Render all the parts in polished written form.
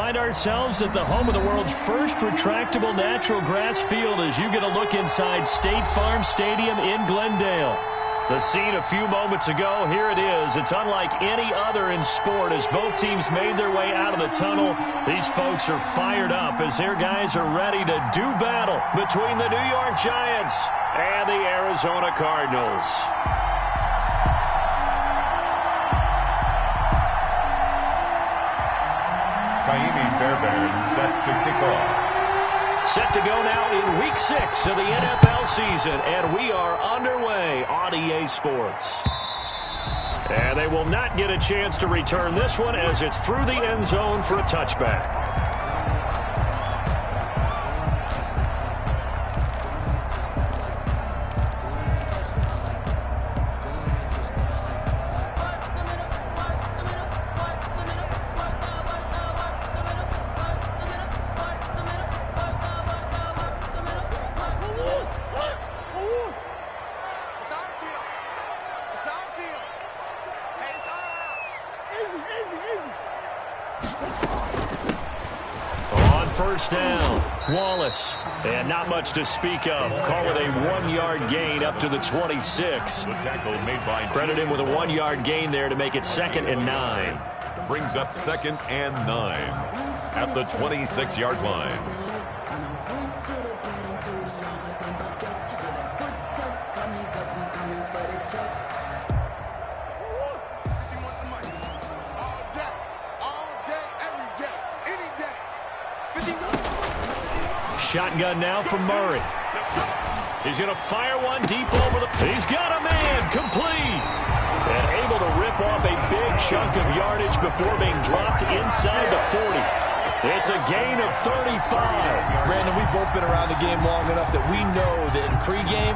find ourselves at the home of the world's first retractable natural grass field as you get a look inside State Farm Stadium in Glendale. The scene a few moments ago, here it is. It's unlike any other in sport as both teams made their way out of the tunnel. These folks are fired up as their guys are ready to do battle between the New York Giants and the Arizona Cardinals. Ka'imi Fairbairn set to kick off. Set to go now in Week 6 of the NFL season, and we are underway on EA Sports. And they will not get a chance to return this one as it's through the end zone for a touchback. First down, Wallace. And not much to speak of. Call it a 1-yard gain up to the 26. The tackle made by Credit him with a 1-yard gain there to make it 2nd and 9. Brings up 2nd and 9 at the 26-yard line. Shotgun now from Murray. He's going to fire one deep over the... He's got a man, complete. And able to rip off a big chunk of yardage before being dropped inside the 40. It's a gain of 35. Brandon, we've both been around the game long enough that we know that in pregame,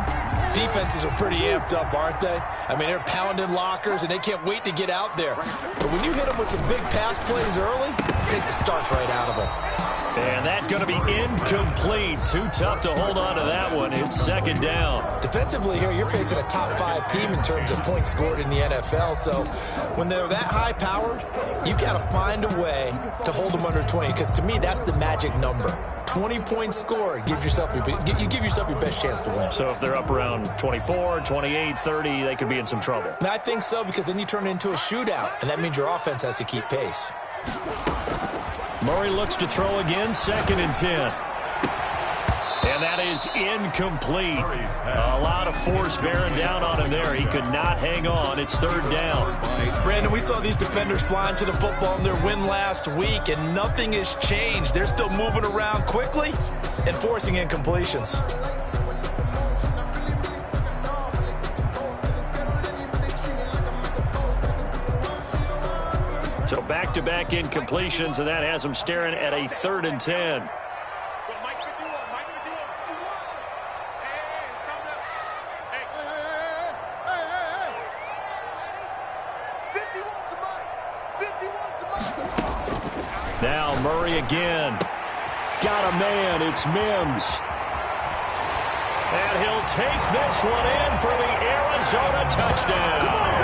defenses are pretty amped up, aren't they? I mean, they're pounding lockers, and they can't wait to get out there. But when you hit them with some big pass plays early, it takes the starch right out of them. And that's going to be incomplete. Too tough to hold on to that one. It's 2nd down. Defensively here, you're facing a top-5 team in terms of points scored in the NFL. So when they're that high-powered, you've got to find a way to hold them under 20. Because to me, that's the magic number. 20 points scored gives yourself you give yourself your best chance to win. So if they're up around 24, 28, 30, they could be in some trouble. I think so, because then you turn it into a shootout, and that means your offense has to keep pace. Murray looks to throw again, 2nd and 10. And that is incomplete. A lot of force bearing down on him there. He could not hang on. It's 3rd down. Brandon, we saw these defenders flying to the football in their win last week, and nothing has changed. They're still moving around quickly and forcing incompletions. So back-to-back incompletions, and that has them staring at a 3rd and 10. Now Murray again. Got a man. It's Mims. And he'll take this one in for the Arizona touchdown.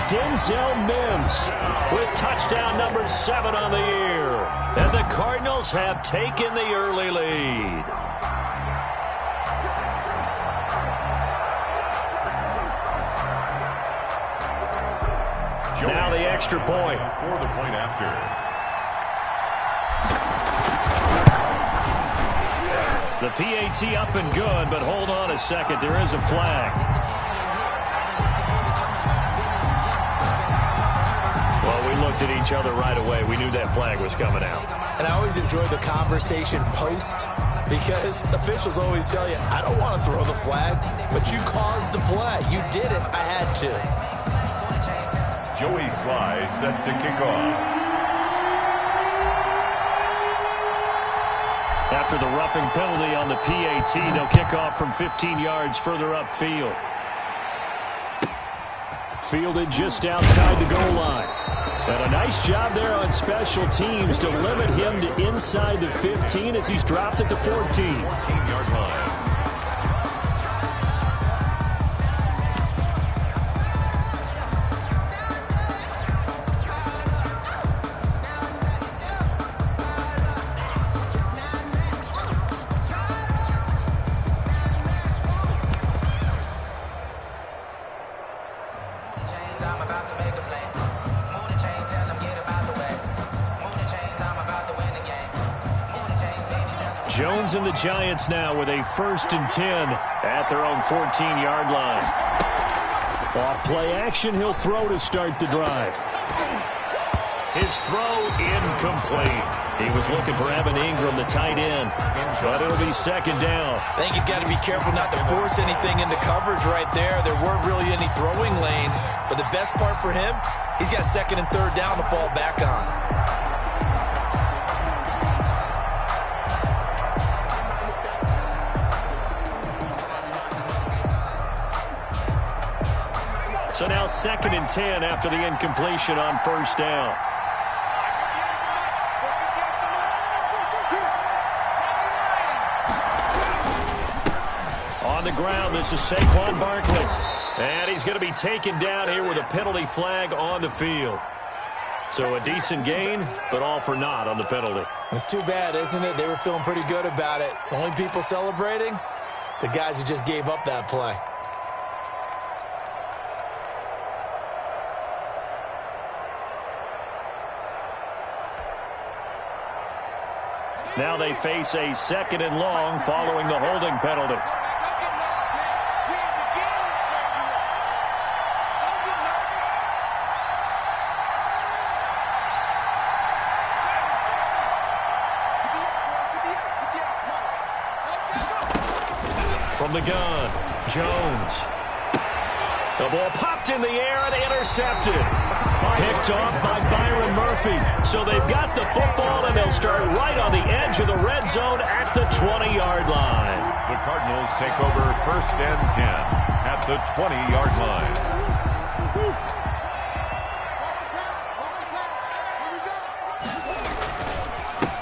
Denzel Mims with touchdown number 7 on the year. And the Cardinals have taken the early lead. Now the extra point. For the point after. The PAT up and good, but hold on a second. There is a flag. Well, we looked at each other right away. We knew that flag was coming out. And I always enjoy the conversation post because officials always tell you, I don't want to throw the flag, but you caused the play. You did it. I had to. Joey Sly set to kick off. After the roughing penalty on the PAT, they'll kick off from 15 yards further upfield. Fielded just outside the goal line. And a nice job there on special teams to limit him to inside the 15 as he's dropped at the 14. 14-yard line. Jones and the Giants now with a 1st and 10 at their own 14-yard line. Off play action, he'll throw to start the drive. His throw incomplete. He was looking for Evan Ingram, the tight end, but it'll be 2nd down. I think he's got to be careful not to force anything into coverage right there. There weren't really any throwing lanes, but the best part for him, he's got 2nd and 3rd down to fall back on. So now 2nd and 10 after the incompletion on 1st down. On the ground, this is Saquon Barkley. And he's going to be taken down here with a penalty flag on the field. So a decent gain, but all for naught on the penalty. It's too bad, isn't it? They were feeling pretty good about it. The only people celebrating, the guys who just gave up that play. Now they face a 2nd and long following the holding penalty. From the gun, Jones. The ball popped in the air and intercepted. Picked off by Byron Murphy. So they've got the football, and they'll start right on the edge of the red zone at the 20-yard line. The Cardinals take over 1st and 10 at the 20-yard line.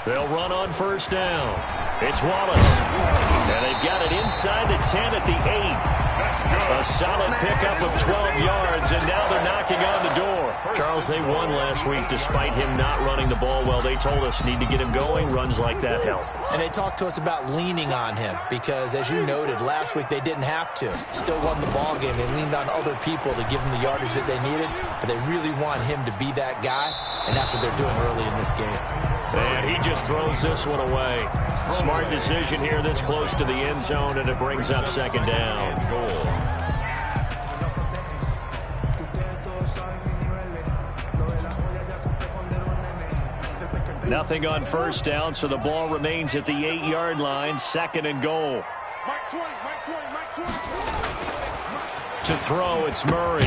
They'll run on 1st down. It's Wallace. And they've got it inside the 10 at the 8. A solid pickup of 12 yards, and now they're knocking on the door. Charles, they won last week despite him not running the ball well. They told us need to get him going. Runs like that help. And they talked to us about leaning on him because, as you noted, last week they didn't have to. Still won the ball game. They leaned on other people to give them the yardage that they needed, but they really want him to be that guy, and that's what they're doing early in this game. And he just throws this one away. Smart decision here this close to the end zone, and it brings up 2nd down. Nothing on 1st down, so the ball remains at the 8-yard line. 2nd and goal. To throw, it's Murray.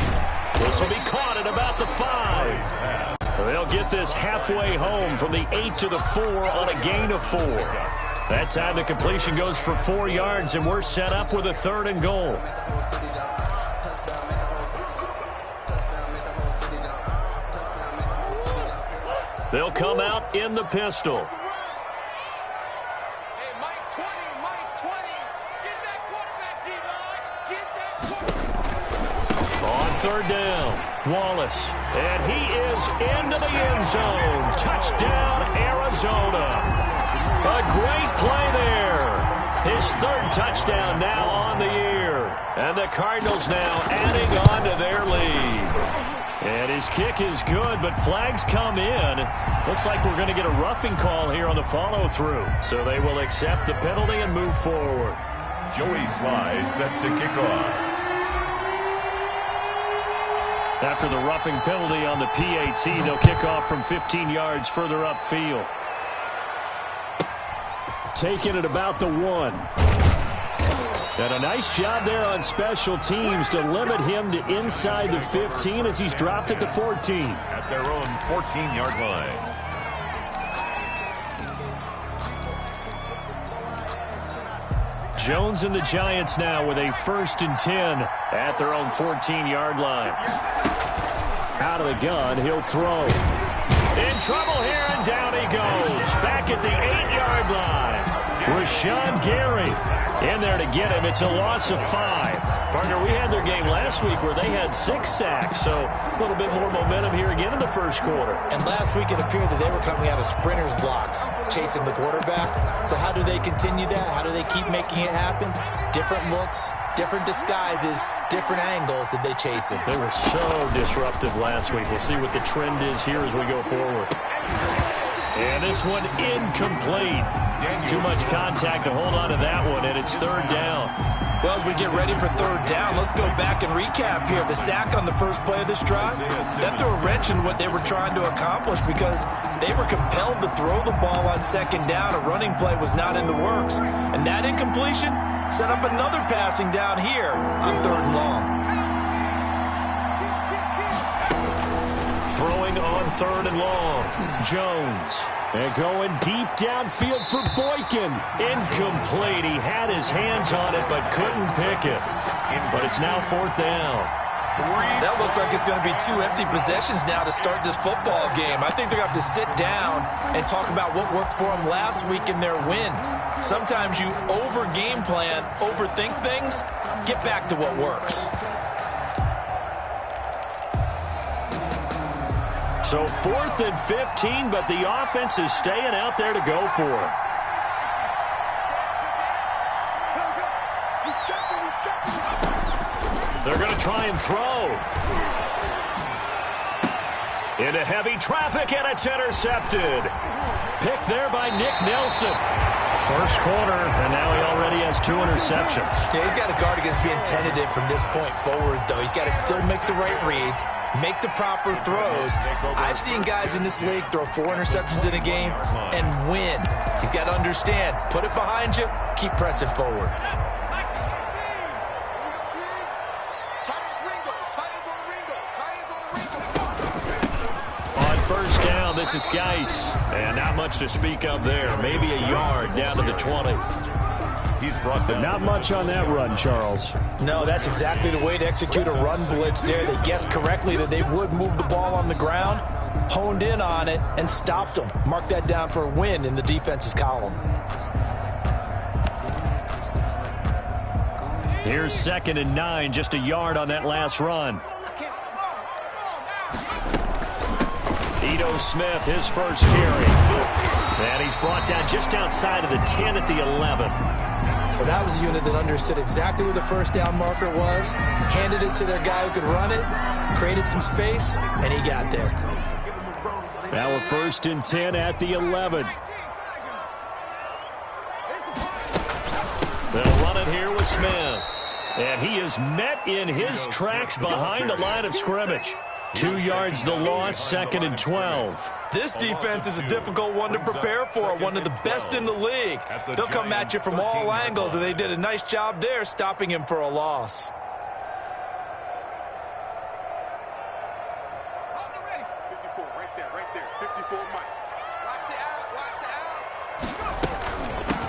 This will be caught at about the 5. They'll get this halfway home from the 8 to the 4 on a gain of 4. That time the completion goes for 4 yards, and we're set up with a 3rd and goal. They'll come out in the pistol. On 3rd down, Wallace. And he is into the end zone. Touchdown, Arizona. A great play there. His 3rd touchdown now on the year. And the Cardinals now adding on to their lead. And his kick is good, but flags come in. Looks like we're going to get a roughing call here on the follow-through. So they will accept the penalty and move forward. Joey Sly set to kick off. After the roughing penalty on the PAT, they'll kick off from 15 yards further upfield. Taken at about the 1. And a nice job there on special teams to limit him to inside the 15 as he's dropped at the 14. At their own 14-yard line. Jones and the Giants now with a 1st and 10 at their own 14-yard line. Out of the gun, he'll throw. In trouble here, and down he goes. Back at the 8-yard line. Rashawn Gary in there to get him. It's a loss of 5. Partner, we had their game last week where they had 6 sacks, so a little bit more momentum here again in the 1st quarter. And last week it appeared that they were coming out of sprinters blocks, chasing the quarterback. So how do they continue that? How do they keep making it happen? Different looks, different disguises, different angles that they chase it. They were so disruptive last week. We'll see what the trend is here as we go forward. And this one incomplete. Too much contact to hold on to that one, and it's third down. Well, as we get ready for third down, let's go back and recap here. The sack on the first play of this drive, that threw a wrench in what they were trying to accomplish because they were compelled to throw the ball on second down. A running play was not in the works. And that incompletion set up another passing down here on third and long. Throwing on third and long, Jones. And going deep downfield for Boykin. Incomplete. He had his hands on it but couldn't pick it. But it's now fourth down. That looks like it's going to be two empty possessions now to start this football game. I think they're going to have to sit down and talk about what worked for them last week in their win. Sometimes you over-game plan, overthink things, get back to what works. So 4th and 15, but the offense is staying out there to go for it. They're going to try and throw. Into heavy traffic, and it's intercepted. Picked there by Nick Nelson. First quarter, and now he already has 2 interceptions. Yeah, he's got to guard against being tentative from this point forward, though. He's got to still make the right reads, make the proper throws. I've seen guys in this league throw 4 interceptions in a game and win. He's got to understand, put it behind you, keep pressing forward. On first down, this is Geis. And not much to speak of there. Maybe a yard down to the 20. He's brought down. Not much on that run, Charles. No, that's exactly the way to execute a run blitz there. They guessed correctly that they would move the ball on the ground, honed in on it, and stopped them. Mark that down for a win in the defense's column. Here's 2nd and 9, just a yard on that last run. Ito Smith, his first carry. And he's brought down just outside of the 10 at the 11. Well, that was a unit that understood exactly where the first down marker was, handed it to their guy who could run it, created some space, and he got there. Now a 1st and 10 at the 11. They'll run it here with Smith. And he is met in his tracks behind the line of scrimmage. 2 yards the loss, 2nd and 12. This defense is a difficult one to prepare for, one of the best in the league. They'll come at you from all angles, and they did a nice job there stopping him for a loss.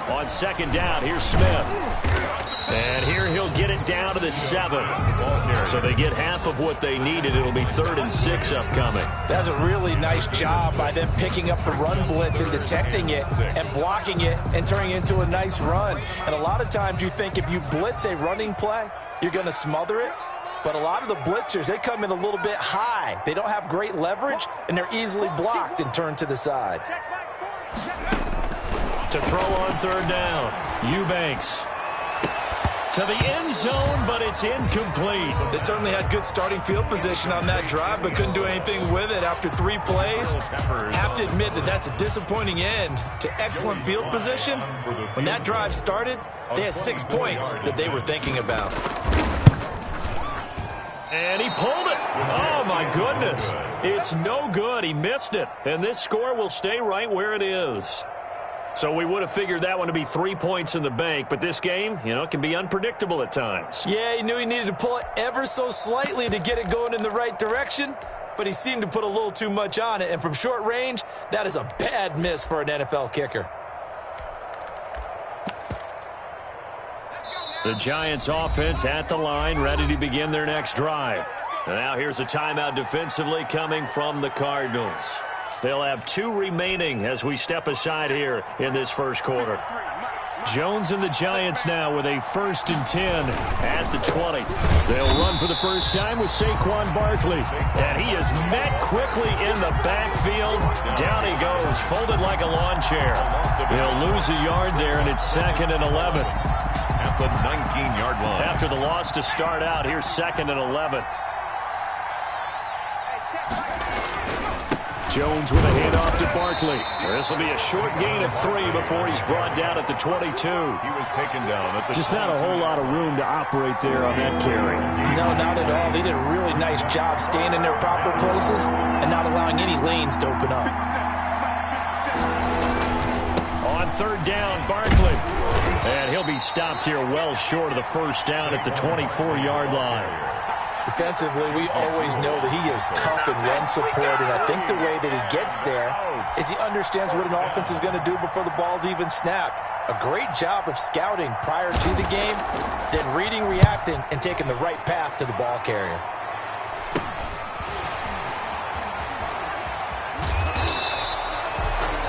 On 2nd down, here's Smith. And here he'll get it down to the 7. So they get half of what they needed. It'll be 3rd and 6 upcoming. That's a really nice job by them picking up the run blitz and detecting it and blocking it and turning it into a nice run. And a lot of times you think if you blitz a running play, you're going to smother it. But a lot of the blitzers, they come in a little bit high. They don't have great leverage, and they're easily blocked and turned to the side. To throw on 3rd down, Eubanks. To the end zone, but it's incomplete. They certainly had good starting field position on that drive, but couldn't do anything with it after 3 plays. Have to admit that that's a disappointing end to excellent field position. When that drive started, they had 6 points that they were thinking about. And he pulled it. Oh, my goodness. It's no good. He missed it. And this score will stay right where it is. So we would have figured that one to be 3 points in the bank, but this game, can be unpredictable at times. Yeah, he knew he needed to pull it ever so slightly to get it going in the right direction, but he seemed to put a little too much on it, and from short range, that is a bad miss for an NFL kicker. The Giants offense at the line, ready to begin their next drive. And now here's a timeout defensively coming from the Cardinals. They'll have 2 remaining as we step aside here in this first quarter. Jones and the Giants now with a 1st and 10 at the 20. They'll run for the first time with Saquon Barkley. And he is met quickly in the backfield. Down he goes, folded like a lawn chair. He'll lose a yard there, and it's 2nd and 11. At the 19-yard line. After the loss to start out, here's 2nd and 11. Jones with a handoff to Barkley. This will be a short gain of 3 before he's brought down at the 22. He was taken down at the Just not a whole lot of room to operate there on that carry. No, not at all. They did a really nice job staying in their proper places and not allowing any lanes to open up. On third down, Barkley. And he'll be stopped here well short of the first down at the 24-yard line. Defensively, we always know that he is tough in run support, and I think the way that he gets there is he understands what an offense is going to do before the ball's even snapped. A great job of scouting prior to the game, then reading, reacting, and taking the right path to the ball carrier.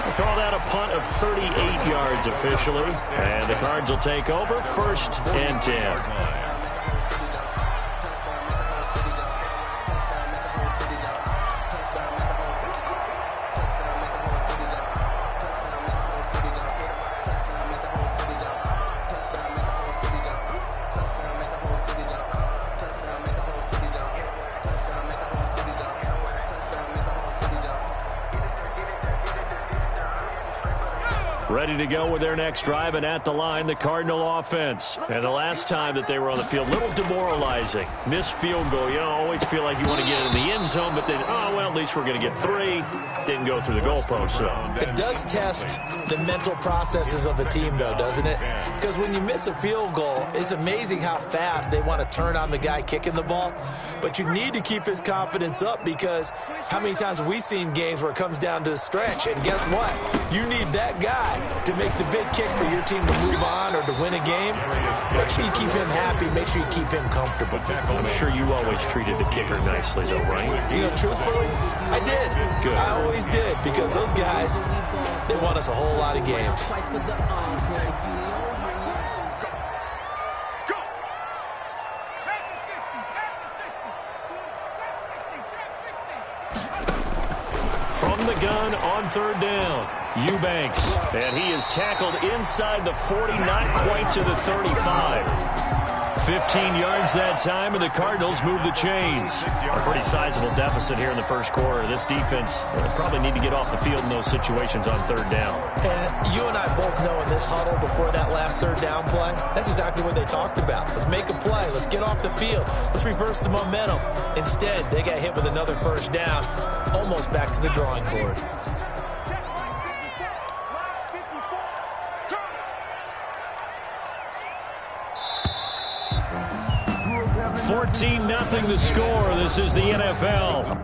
We'll call that a punt of 38 yards officially, and the Cards will take over 1st and 10. Ready to go with their next drive, and at the line, the Cardinal offense. And the last time that they were on the field, a little demoralizing. Missed field goal. You always feel like you want to get it in the end zone, but then, oh, well, at least we're going to get 3. Didn't go through the goalpost. So it does test the mental processes of the team, though, doesn't it? Because when you miss a field goal, it's amazing how fast they want to turn on the guy kicking the ball. But you need to keep his confidence up, because how many times have we seen games where it comes down to the stretch, and guess what? You need that guy to make the big kick for your team to move on or to win a game. Make sure you keep him happy. Make sure you keep him comfortable. I'm sure you always treated the kicker nicely, though, right? You know, truthfully, I did. Good. I always did, because those guys, they won us a whole lot of games. From the gun on third down, Eubanks. And he is tackled inside the 40, not quite to the 35. 15 yards that time, and the Cardinals move the chains. A pretty sizable deficit here in the first quarter. This defense probably need to get off the field in those situations on third down. And you and I both know in this huddle before that last third down play, that's exactly what they talked about. Let's make a play. Let's get off the field. Let's reverse the momentum. Instead, they got hit with another first down, almost back to the drawing board. 14-0 the score. This is the NFL.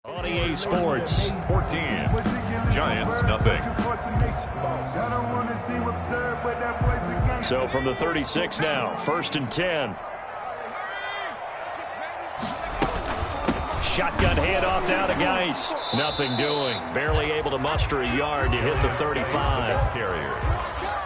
On EA Sports. 14. Giants, nothing. So from the 36 now, 1st and 10. Shotgun handoff now to Geis. Nothing doing. Barely able to muster a yard to hit the 35. Carrier.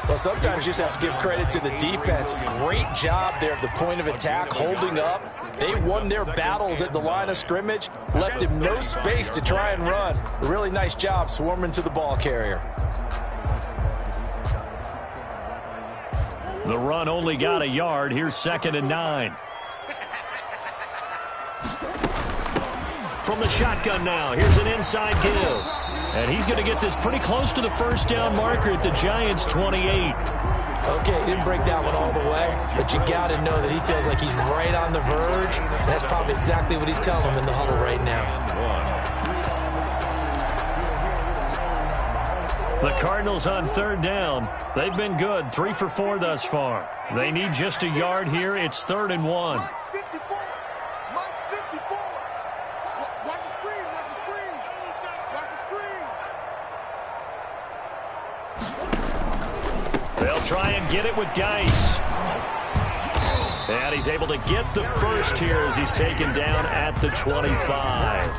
Well, sometimes you just have to give credit to the defense. Great job there at the point of attack, holding up. They won their battles at the line of scrimmage, left him no space to try and run. A really nice job swarming to the ball carrier. The run only got a yard. Here's 2nd and 9. From the shotgun now, here's an inside give. And he's going to get this pretty close to the first down marker at the Giants' 28. Okay, he didn't break that one all the way, but you got to know that he feels like he's right on the verge. And that's probably exactly what he's telling him in the huddle right now. The Cardinals on third down. They've been good, 3 for 4 thus far. They need just a yard here. It's 3rd and 1. Mike 54. Mike 54. Watch the screen. Watch the screen. Watch the screen. They'll try and get it with Geis. And he's able to get the first here as he's taken down at the 25.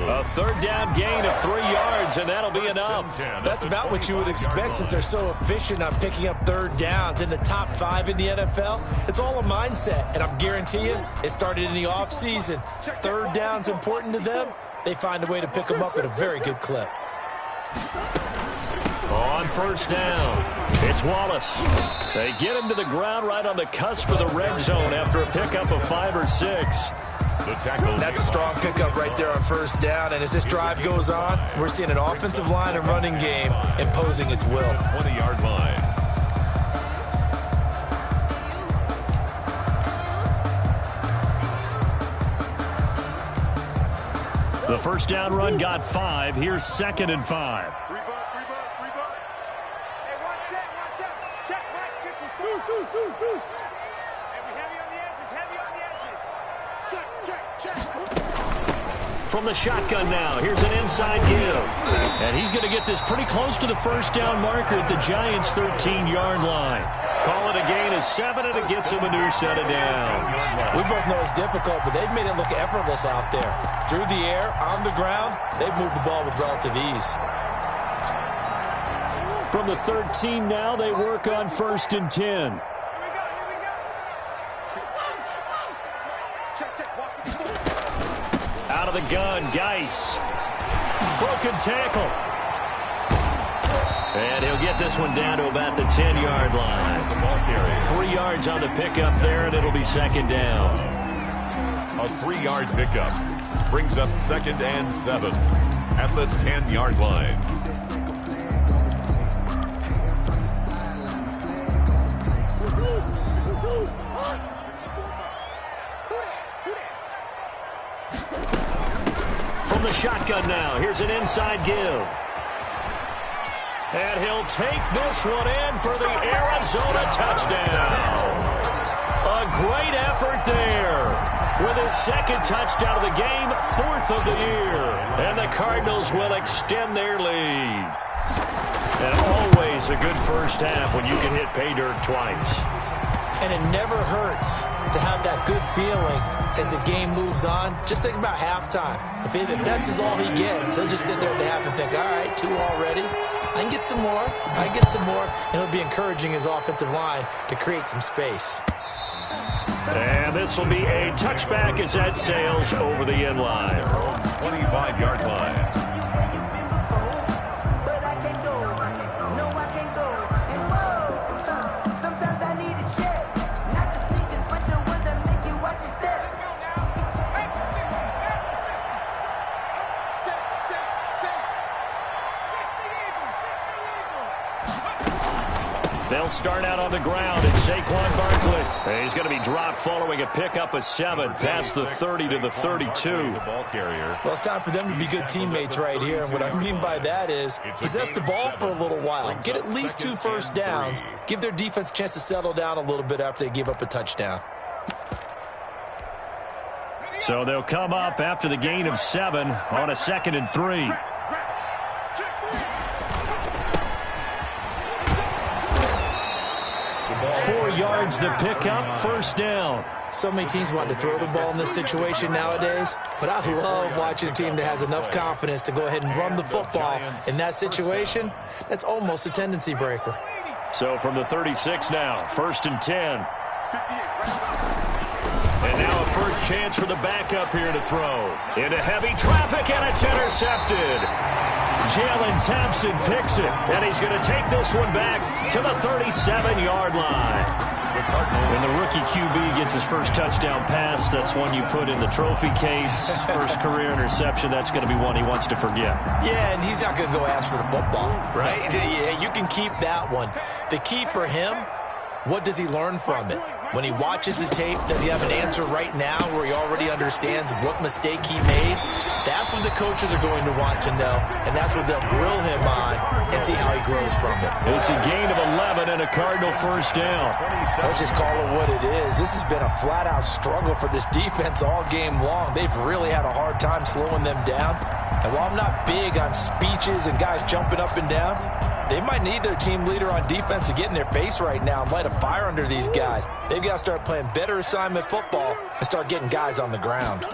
A third down gain of 3 yards, and that'll be enough. That's about what you would expect since they're so efficient on picking up third downs. In the top 5 in the NFL, it's all a mindset, and I'm guarantee you it started in the offseason. Third down's important to them. They find a way to pick them up at a very good clip. On first down, it's Wallace. They get him to the ground right on the cusp of the red zone after a pickup of 5 or 6. That's a strong pickup right there on first down, and as this drive goes on, we're seeing an offensive line and running game imposing its will. 20-yard line. The first down run got 5. Here's 2nd and 5. From the shotgun now, here's an inside give. And he's going to get this pretty close to the first down marker at the Giants' 13-yard line. Call it a gain of 7, and it gets him a new set of downs. We both know it's difficult, but they've made it look effortless out there. Through the air, on the ground, they've moved the ball with relative ease. From the 13 now, they work on 1st and 10. Out of the gun, Geis. Broken tackle. And he'll get this one down to about the 10-yard line. 3 yards on the pickup there, and it'll be 2nd down. A 3-yard pickup brings up 2nd and 7 at the 10-yard line. The shotgun now. Here's an inside give. And he'll take this one in for the Arizona touchdown. A great effort there. With his 2nd touchdown of the game, 4th of the year. And the Cardinals will extend their lead. And always a good first half when you can hit pay dirt twice. And it never hurts to have that good feeling as the game moves on. Just think about halftime. If that's all he gets, he'll just sit there at the half and think, all right, 2 already. I can get some more. I can get some more. And he'll be encouraging his offensive line to create some space. And this will be a touchback as that sails over the end line. 25-yard line. They'll start out on the ground. It's Saquon Barkley. He's going to be dropped following a pickup of 7 past the 30 to the 32. Well, it's time for them to be good teammates right here. And what I mean by that is possess the ball for a little while. Get at least 2 first downs. Give their defense a chance to settle down a little bit after they give up a touchdown. So they'll come up after the gain of 7 on a 2nd and 3. Yards the pickup, first down. So many teams want to throw the ball in this situation nowadays, but I love watching a team that has enough confidence to go ahead and run the football. In that situation, that's almost a tendency breaker. So from the 36 now, 1st and 10. And now a first chance for the backup here to throw. Into heavy traffic, and it's intercepted. Jalen Thompson picks it, and he's going to take this one back to the 37-yard line. When the rookie QB gets his first touchdown pass, that's one you put in the trophy case. First career interception, that's going to be one he wants to forget. Yeah, and he's not going to go ask for the football, right? Yeah, you can keep that one. The key for him, what does he learn from it? When he watches the tape, does he have an answer right now where he already understands what mistake he made? That's what the coaches are going to want to know, and that's what they'll grill him on and see how he grows from it. It's a gain of 11 and a Cardinal first down. Let's just call it what it is. This has been a flat-out struggle for this defense all game long. They've really had a hard time slowing them down. And while I'm not big on speeches and guys jumping up and down, they might need their team leader on defense to get in their face right now and light a fire under these guys. They've got to start playing better assignment football and start getting guys on the ground.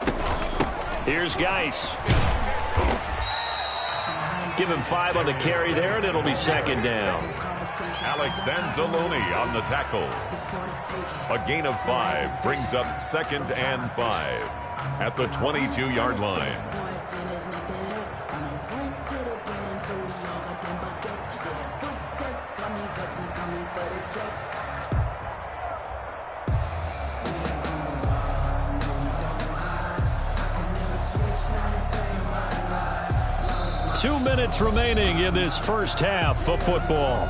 Here's Geis. Give him 5 on the carry there, and it'll be second down. Alex Anzalone on the tackle. A gain of 5 brings up 2nd and 5 at the 22-yard line. Two minutes remaining in this first half of football.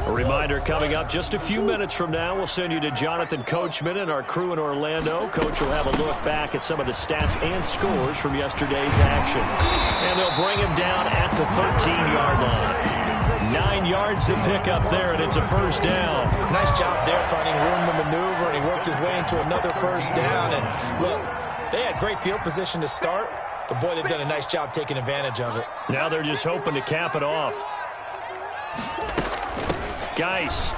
A reminder coming up just a few minutes from now, we'll send you to Jonathan Coachman and our crew in Orlando. Coach will have a look back at some of the stats and scores from yesterday's action. And they'll bring him down at the 13-yard line. 9 yards to pick up there, and it's a first down. Nice job there finding room to maneuver, and he worked his way into another first down. And look, they had great field position to start, but boy, they've done a nice job taking advantage of it. Now they're just hoping to cap it off. Geis.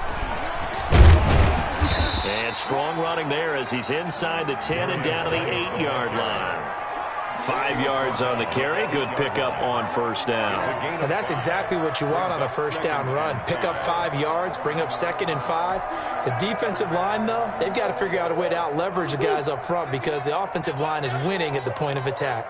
And strong running there as he's inside the 10 and down to the 8-yard line. 5 yards on the carry. Good pickup on first down. And that's exactly what you want on a first down run. Pick up 5 yards, bring up 2nd and 5. The defensive line, though, they've got to figure out a way to out-leverage the guys up front because the offensive line is winning at the point of attack.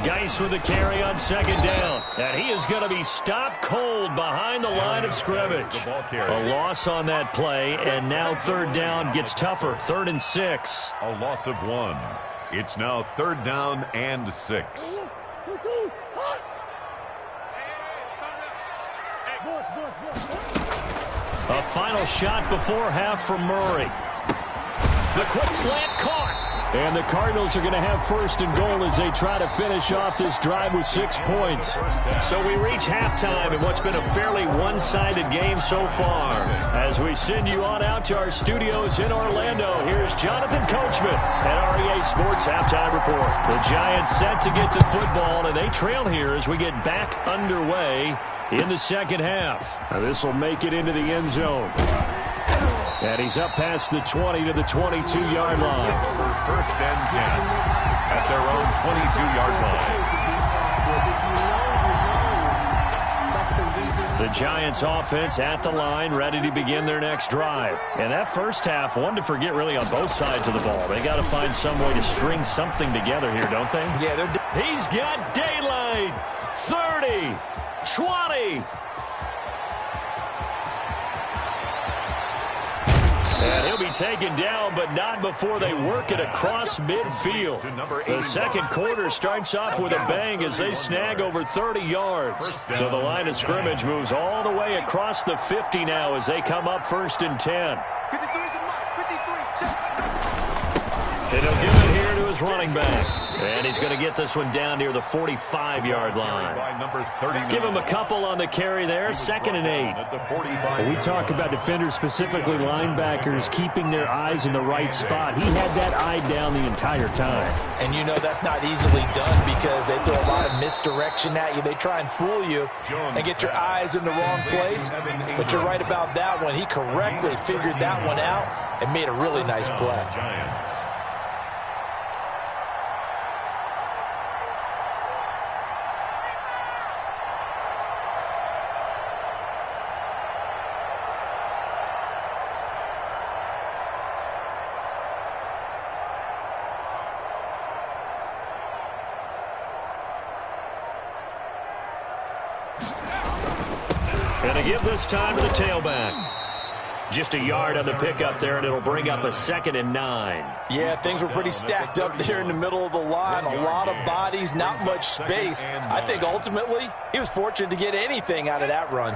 Geis with the carry on second down. And he is going to be stopped cold behind the line of scrimmage. A loss on that play, and now third down gets tougher. 3rd and 6. A loss of 1. It's now 3rd down and 6. A final shot before half from Murray. The quick slant caught. And the Cardinals are going to have 1st and goal as they try to finish off this drive with 6 points. So we reach halftime in what's been a fairly one-sided game so far. As we send you on out to our studios in Orlando, here's Jonathan Coachman at REA Sports Halftime Report. The Giants set to get the football, and they trail here as we get back underway in the second half. Now this will make it into the end zone. And he's up past the 20 to the 22-yard line. For 1st and 10 at their own 22-yard line. The Giants offense at the line, ready to begin their next drive. And that first half, one to forget really on both sides of the ball. They got to find some way to string something together here, don't they? Yeah, He's got daylight. 30, 20. And he'll be taken down, but not before they work it across midfield. The second quarter starts off with a bang as they snag over 30 yards. So the line of scrimmage moves all the way across the 50 now as they come up 1st and 10. And he'll give it here to his running back. And he's going to get this one down near the 45-yard line. Give him a couple on the carry there. 2nd and 8. When we talk about defenders, specifically linebackers, keeping their eyes in the right spot. He had that eye down the entire time. And you know that's not easily done because they throw a lot of misdirection at you. They try and fool you and get your eyes in the wrong place. But you're right about that one. He correctly figured that one out and made a really nice play. And to give this time to the tailback. Just a yard on the pickup there, and it'll bring up a 2nd and 9. Yeah, things were pretty stacked up there in the middle of the line. A lot of bodies, not much space. I think ultimately he was fortunate to get anything out of that run.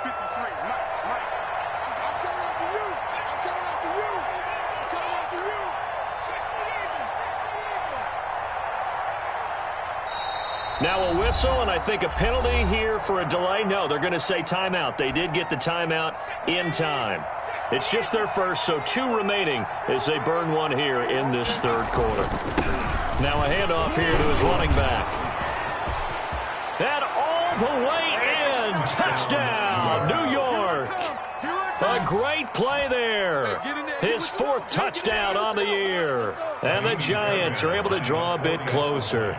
53, Mike. I'm coming after you. I'm coming after you. I'm coming after you. 60 even. Now a whistle, and I think a penalty here for a delay. No, they're going to say timeout. They did get the timeout in time. It's just their first, so 2 remaining as they burn one here in this third quarter. Now a handoff here to his running back. And all the way in. Touchdown, New York. A great play there. His 4th touchdown on the year. And the Giants are able to draw a bit closer.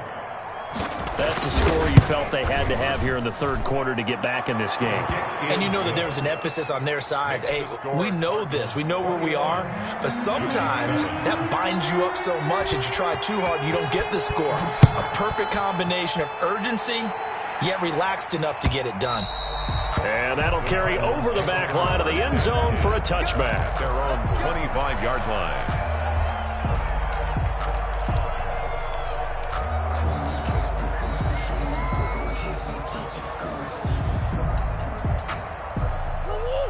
That's a score you felt they had to have here in the third quarter to get back in this game. And you know that there's an emphasis on their side. Hey, we know this. We know where we are. But sometimes that binds you up so much that you try too hard, you don't get the score. A perfect combination of urgency, yet relaxed enough to get it done. And that'll carry over the back line of the end zone for a touchback. Their own 25-yard line.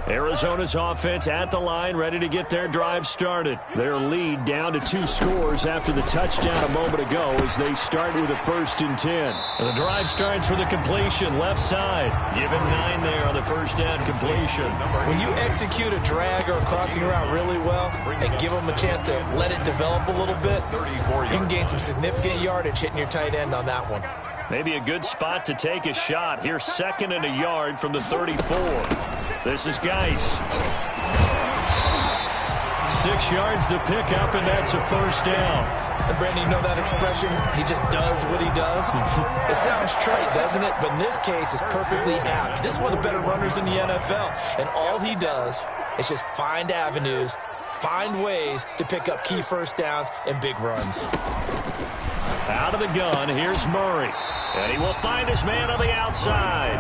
Arizona's offense at the line, ready to get their drive started. Their lead down to 2 scores after the touchdown a moment ago as they start with a 1st and 10. And the drive starts with a completion left side. Give him 9 there on the first down completion. When you execute a drag or a crossing route really well and give them a chance to let it develop a little bit, you can gain some significant yardage hitting your tight end on that one. Maybe a good spot to take a shot. Here's 2nd and a yard from the 34. This is Geis. 6 yards the pickup, and that's a first down. And Brandon, you know that expression? He just does what he does. It sounds trite, doesn't it? But in this case, it's perfectly apt. This is one of the better runners in the NFL. And all he does is just find avenues, find ways to pick up key first downs and big runs. Out of the gun, here's Murray. And he will find his man on the outside.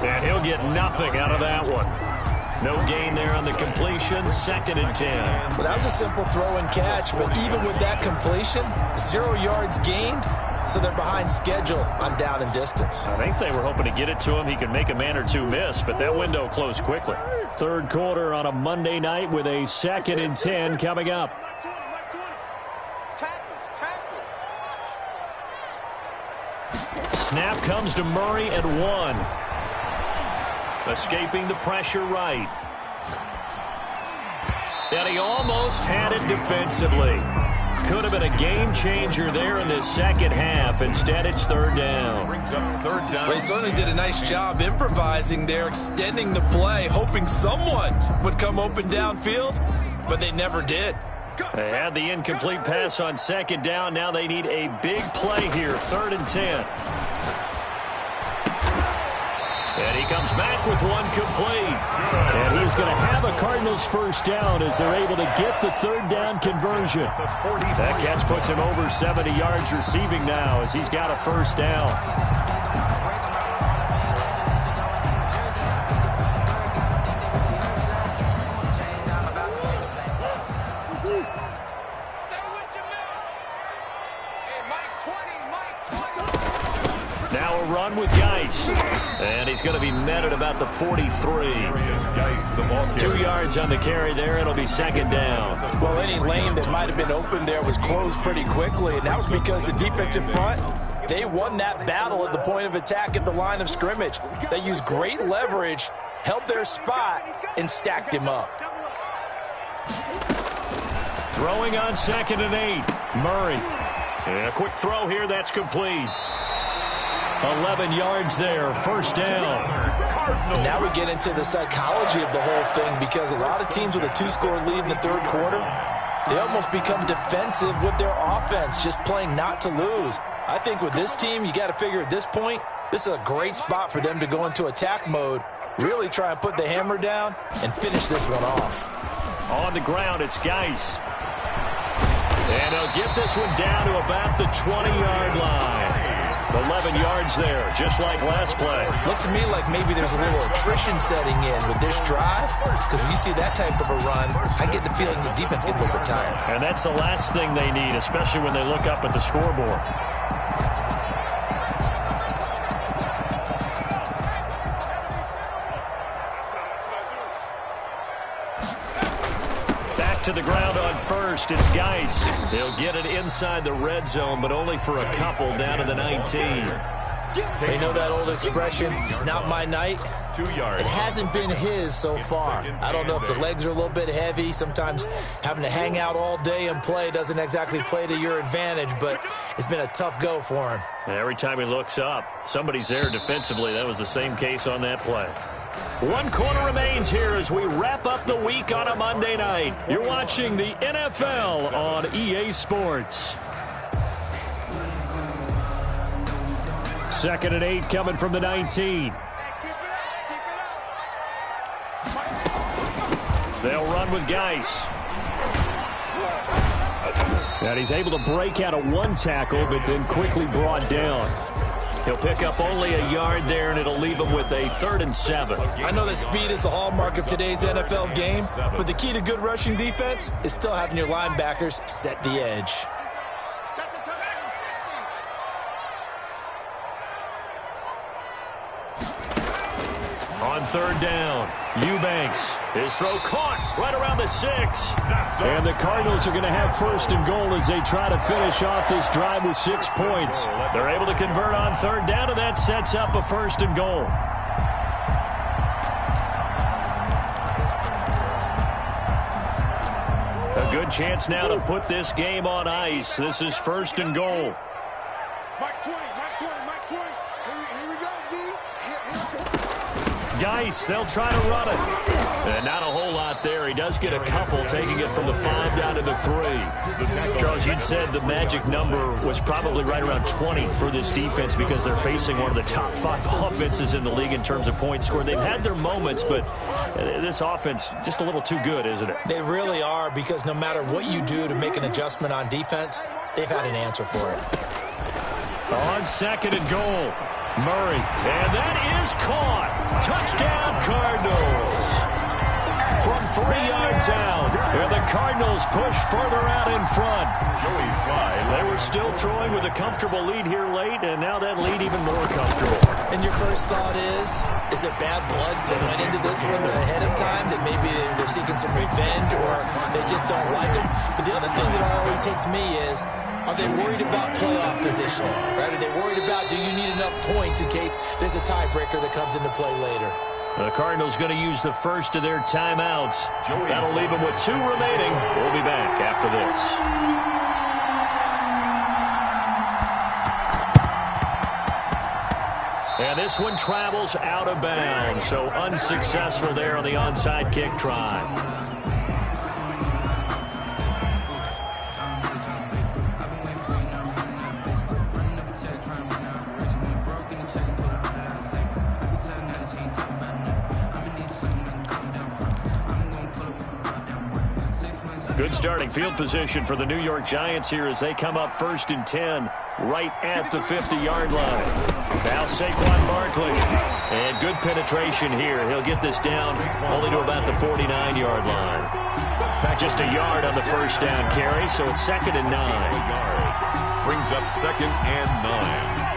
And he'll get nothing out of that one. No gain there on the completion, 2nd and 10. Well, that was a simple throw and catch, but even with that completion, 0 yards gained, so they're behind schedule on down and distance. I think they were hoping to get it to him. He could make a man or 2 miss, but that window closed quickly. Third quarter on a Monday night with a 2nd and 10 coming up. Snap comes to Murray at 1. Escaping the pressure right. And he almost had it defensively. Could have been a game changer there in the second half. Instead, it's 3rd down. Brings up 3rd down. Well, he certainly did a nice job improvising there, extending the play, hoping someone would come open downfield, but they never did. They had the incomplete pass on 2nd down. Now they need a big play here, 3rd and 10. And he comes back with one complete. And he's going to have a Cardinals first down as they're able to get the 3rd down conversion. That catch puts him over 70 yards receiving now as he's got a first down. Now a run with Geis. And he's going to be met at about the 43. 2 yards on the carry there. It'll be 2nd down. Well, any lane that might have been open there was closed pretty quickly, and that was because the defensive front, they won that battle at the point of attack at the line of scrimmage. They used great leverage, held their spot, and stacked him up. Throwing on 2nd and 8. Murray. And a quick throw here. That's complete. 11 yards there, first down. And now we get into the psychology of the whole thing, because a lot of teams with a 2-score lead in the third quarter, they almost become defensive with their offense, just playing not to lose. I think with this team, you got to figure at this point, this is a great spot for them to go into attack mode, really try and put the hammer down and finish this one off. On the ground, it's Geis. And he'll get this one down to about the 20-yard line. 11 yards there, just like last play. Looks to me like maybe there's a little attrition setting in with this drive, because when you see that type of a run, I get the feeling the defense gets a little bit tired. And that's the last thing they need, especially when they look up at the scoreboard. To the ground on first, it's Geis. He'll get it inside the red zone, but only for a couple down to the 19. They know that old expression, it's not my night. 2 yards. It hasn't been his so far. I don't know if the legs are a little bit heavy. Sometimes having to hang out all day and play doesn't exactly play to your advantage, but it's been a tough go for him. Every time he looks up, somebody's there defensively. That was the same case on that play. 1 quarter remains here as we wrap up the week on a Monday night. You're watching the NFL on EA Sports. 2nd and 8 coming from the 19. They'll run with Geis. And he's able to break out of 1 tackle, but then quickly brought down. He'll pick up only a yard there, and it'll leave him with a 3rd and 7. I know that speed is the hallmark of today's NFL game, but the key to good rushing defense is still having your linebackers set the edge. On 3rd down, Eubanks. His throw caught right around the 6. And the Cardinals are going to have 1st and goal as they try to finish off this drive with 6 points. They're able to convert on 3rd down, and that sets up a 1st and goal. A good chance now to put this game on ice. This is 1st and goal. Mike 20, Mike 20, Mike 20. Here we go, D. Geis, they'll try to run it. And not a whole lot there. He does get a couple, taking it from the 5 down to the 3. Charles, you'd said the magic number was probably right around 20 for this defense because they're facing one of the top 5 offenses in the league in terms of points scored. They've had their moments, but this offense just a little too good, isn't it? They really are, because no matter what you do to make an adjustment on defense, they've had an answer for it. On 2nd and goal, Murray. And that is caught. Touchdown, Cardinals. From 3 yards out, and the Cardinals push further out in front. Joey Slye. They were still throwing with a comfortable lead here late, and now that lead even more comfortable. And your first thought is there bad blood that went into this one ahead of time, that maybe they're seeking some revenge or they just don't like them? But the other thing that always hits me is, are they worried about playoff positioning? Right? Are they worried about, do you need enough points in case there's a tiebreaker that comes into play later? The Cardinals going to use the first of their timeouts. That'll leave them with 2 remaining. We'll be back after this. And this one travels out of bounds, so unsuccessful there on the onside kick try. Good starting field position for the New York Giants here as they come up 1st and 10 right at the 50-yard line. Now Saquon Barkley. And good penetration here. He'll get this down only to about the 49-yard line. Just a yard on the 1st down carry, so it's 2nd and 9. Brings up 2nd and 9.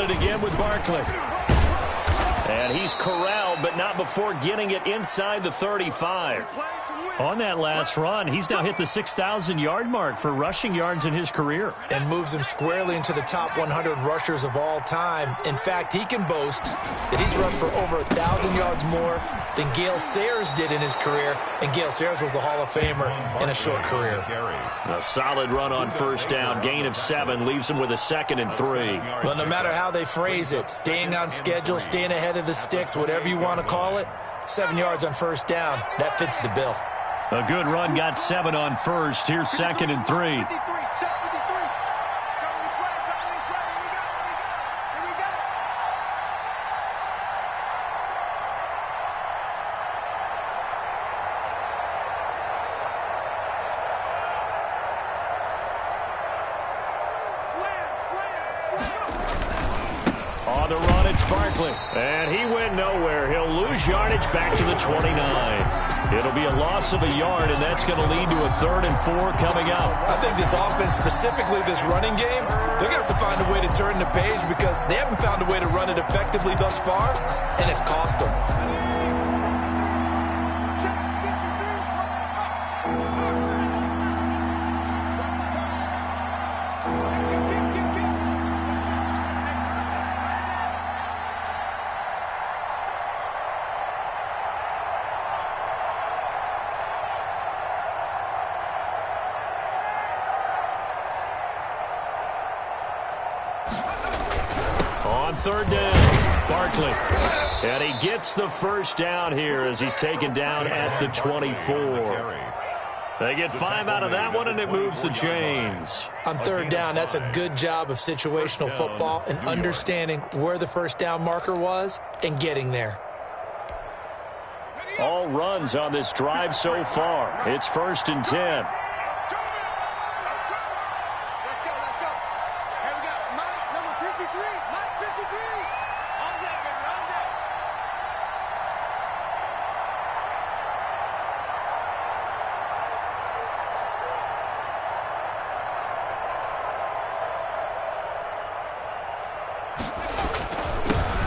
Again with Barkley. And he's corralled, but not before getting it inside the 35. On that last run, he's now hit the 6,000-yard mark for rushing yards in his career. And moves him squarely into the top 100 rushers of all time. In fact, he can boast that he's rushed for over 1,000 yards more than Gale Sayers did in his career. And Gale Sayers was a Hall of Famer in a short career. A solid run on first down. Gain of 7 leaves him with a 2nd and 3. Well, no matter how they phrase it, staying on schedule, staying ahead of the sticks, whatever you want to call it, 7 yards on first down, that fits the bill. A good run, got 7 on first. Here's 2nd and 3. On the run, it's Barkley. And he went nowhere. He'll lose yardage back to the 29. It'll be a loss of a yard, and that's going to lead to a 3rd and 4 coming up. I think this offense, specifically this running game, they're going to have to find a way to turn the page because they haven't found a way to run it effectively thus far, and it's cost them. On 3rd down, Barkley. And he gets the first down here as he's taken down at the 24. They get 5 out of that one, and it moves the chains. On 3rd down, that's a good job of situational football and understanding where the first down marker was and getting there. All runs on this drive so far. It's 1st and 10.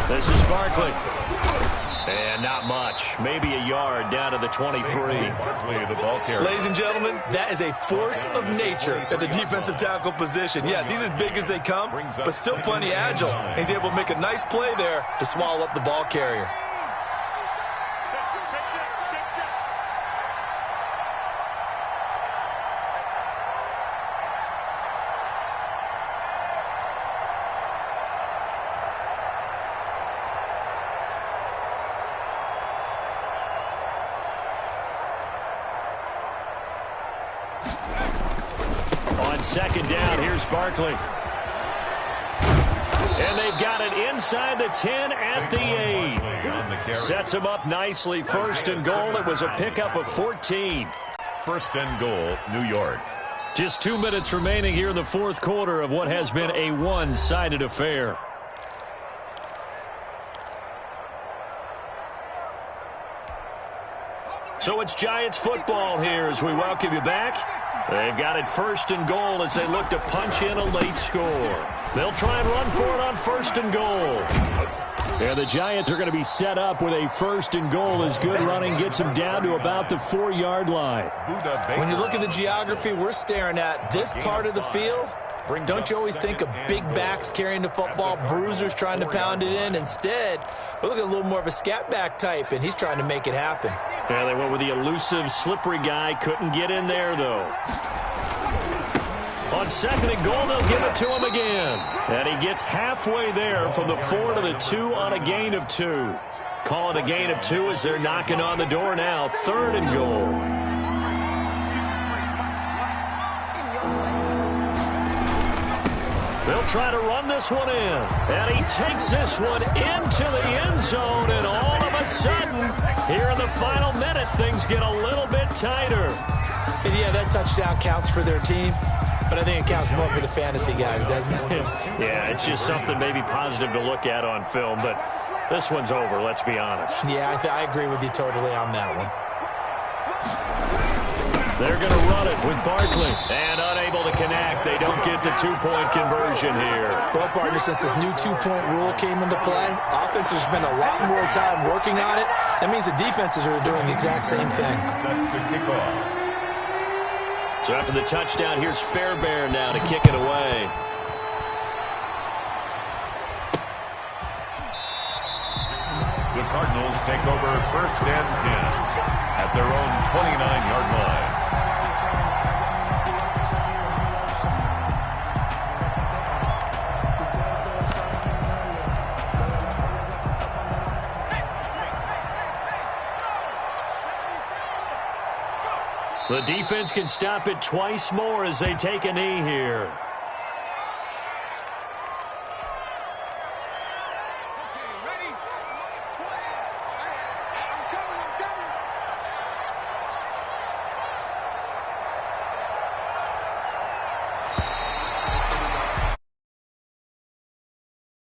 This is Barkley. And not much. Maybe a yard down to the 23. Barkley, the ball carrier. Ladies and gentlemen, that is a force of nature at the defensive tackle position. Yes, he's as big as they come, but still plenty agile. He's able to make a nice play there to swallow up the ball carrier. On 2nd down, here's Barkley. And they've got it inside the 10 at the 8. Sets him up nicely. 1st and goal. It was a pickup of 14. 1st and goal, New York. Just 2 minutes remaining here in the 4th quarter of what has been a one-sided affair. So it's Giants football here as we welcome you back. They've got it 1st and goal as they look to punch in a late score. They'll try and run for it on 1st and goal. And the Giants are going to be set up with a 1st and goal as good running gets them down to about the 4-yard line. When you look at the geography we're staring at, this part of the field, don't you always think of big backs carrying the football, bruisers trying to pound it in? Instead, we're looking at a little more of a scat back type, and he's trying to make it happen. Yeah, they went with the elusive, slippery guy. Couldn't get in there, though. On 2nd and goal, they'll give it to him again. And he gets halfway there from the 4 to the 2 on a gain of 2. Call it a gain of 2 as they're knocking on the door now. 3rd and goal. They'll try to run this one in. And he takes this one into the end zone. And all of a sudden, here in the final minute, things get a little bit tighter. And yeah, that touchdown counts for their team. But I think it counts more for the fantasy guys, doesn't it? Yeah, it's just something maybe positive to look at on film. But this one's over, let's be honest. Yeah, I agree with you totally on that one. They're going to run it with Barkley. And unable to connect. They don't get the two-point conversion here. Well, partner, since this new two-point rule came into play, offense has spent a lot more time working on it. That means the defenses are doing the exact same thing. Set to kick off. So after the touchdown, here's Fairbairn now to kick it away. The Cardinals take over 1st and 10 at their own 29-yard line. The defense can stop it twice more as they take a knee here.